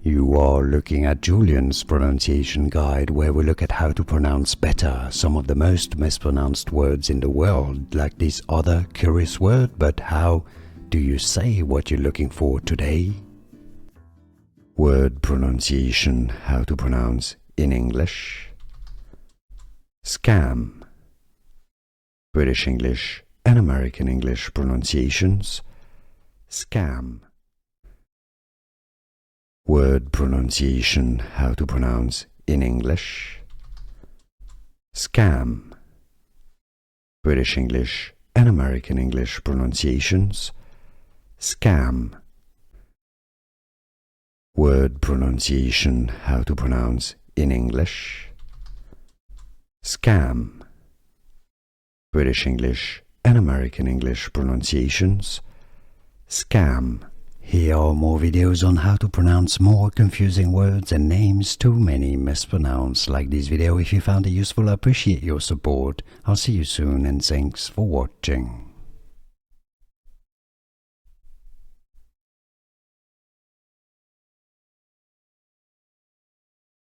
You are looking at Julian's pronunciation guide, where we look at how to pronounce better some of the most mispronounced words in the world, like this other curious word. But how do you say what you're looking for today? Word pronunciation, how to pronounce in English. Scam. British English and American English pronunciations. Scam. Word pronunciation, how to pronounce in English. Scam. British English and American English pronunciations. Scam. Word pronunciation, how to pronounce in English. Scam. British English and American English pronunciations. Scam. Here are more videos on how to pronounce more confusing words and names too many mispronounced. Like this video if you found it useful. I appreciate your support. I'll see you soon and thanks for watching.